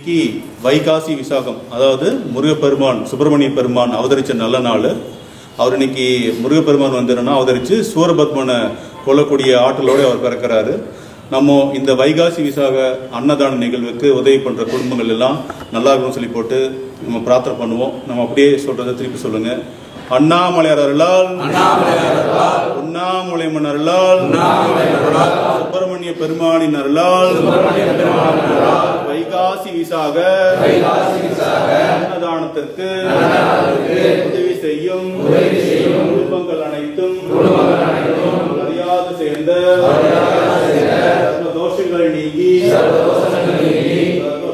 இன்னைக்கு வைகாசி விசாகம், அதாவது முருகப்பெருமான் சுப்பிரமணிய பெருமான் அவதரித்த நல்ல நாள். அவர் இன்னைக்கு முருகப்பெருமான் வந்து அவதரித்து சூரபத்மனை கொல்லக்கூடிய ஆற்றலோடு அவர் பிறக்கிறாரு. நம்ம இந்த வைகாசி விசாக அன்னதான நிகழ்வுக்கு உதவி பண்ணுற குடும்பங்கள் எல்லாம் நல்லா இருக்கணும்னு சொல்லி போட்டு நம்ம பிரார்த்தனை பண்ணுவோம். நம்ம அப்படியே சொல்றதை திருப்பி சொல்லுங்க. அண்ணாமலையார் அருளால், உண்ணாமுலைமன் அருளால், சுப்பிரமணிய பெருமானின் அருளால், வைகாசி விசாக அன்னதானத்திற்கு உதவி செய்யும் குடும்பங்கள் அனைத்தும் அறியாது சேர்ந்த தோஷங்கள் நீங்கி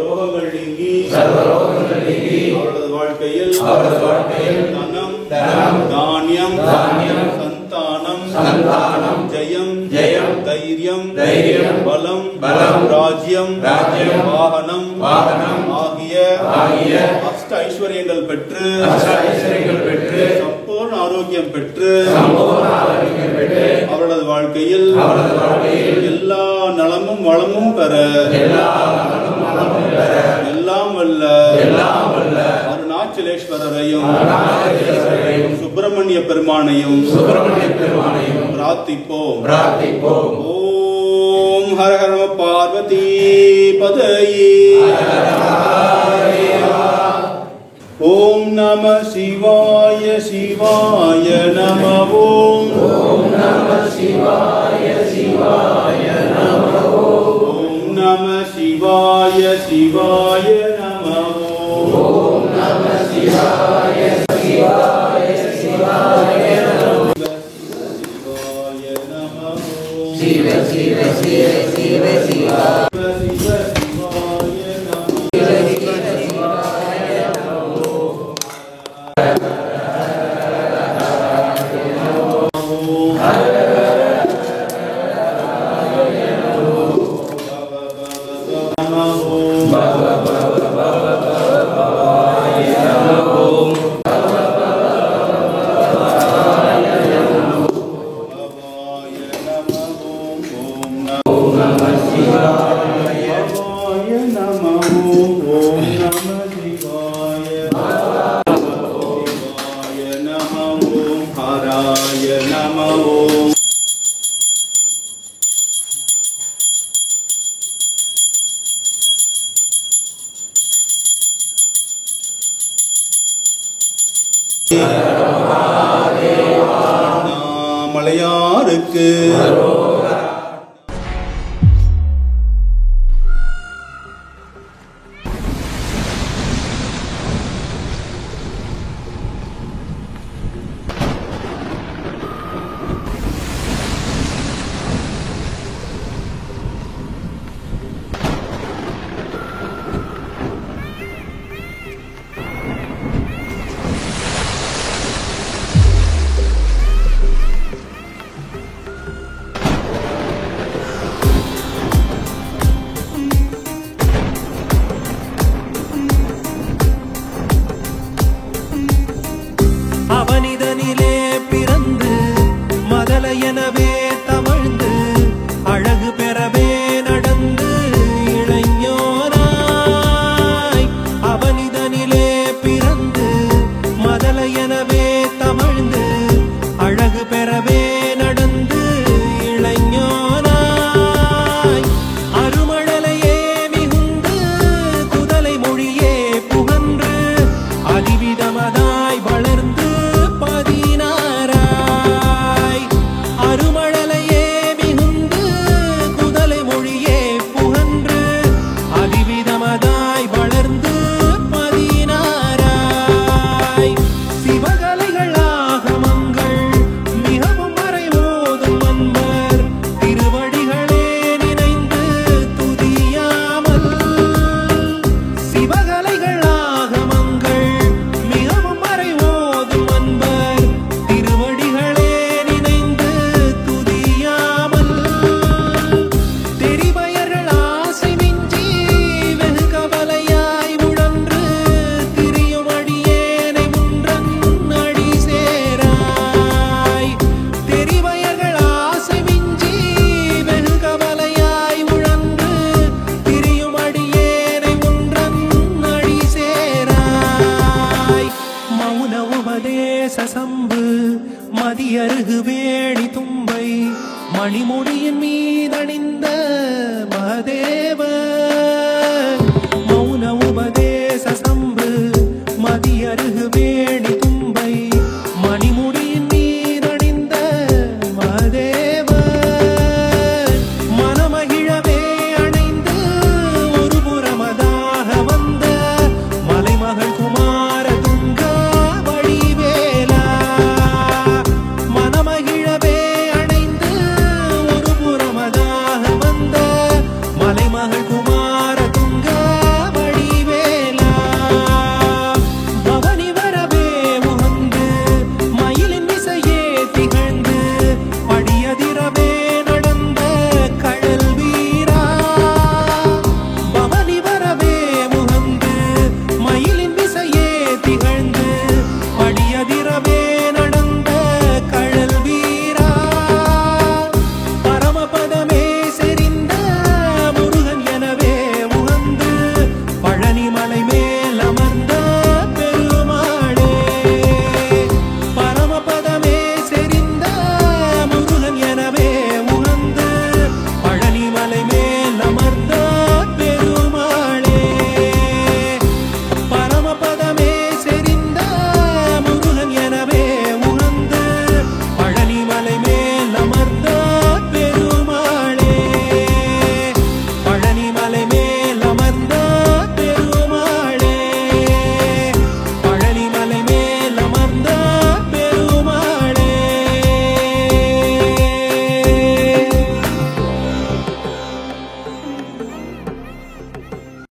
ரோகங்கள் நீங்கி அவரது வாழ்க்கையில் தனம், தானியம், சந்தானம், ஜெயம், தைரியம், பலம், ராஜ்யம், வாகனம் ஆகிய அஷ்ட ஐஸ்வர்யங்கள் பெற்று சம்பூர்ண ஆரோக்கியம் பெற்று அவரது வாழ்க்கையில் எல்லா நலமும் வளமும் பெற எல்லாம் வல்ல அருணாச்சலேஸ்வரரையும் சுப்பிரமணிய பெருமானையும் பிரார்த்திப்போம். ஓம் ஹர ஹர பார்வதி பதயே. ஓம் நம சிவாய சிவாய நம. ஓம் நம சிவாய சிவாய நம. ஓம் நம சிவாய சிவாய நம. ஓம் நம சிவாய சிவாய சிவாய நம. சிவாய நம. சிவ சிவ சிவ சிவ சிவ சிவ சிவாய நம. மலையாருக்கு மௌன உபதேச சம்பு மதியருகு வேணி தும்பை மணிமுடியின் மீதணிந்த மதேவ மௌன உபதேச சம்பு மதியருகு வேணி தும்பை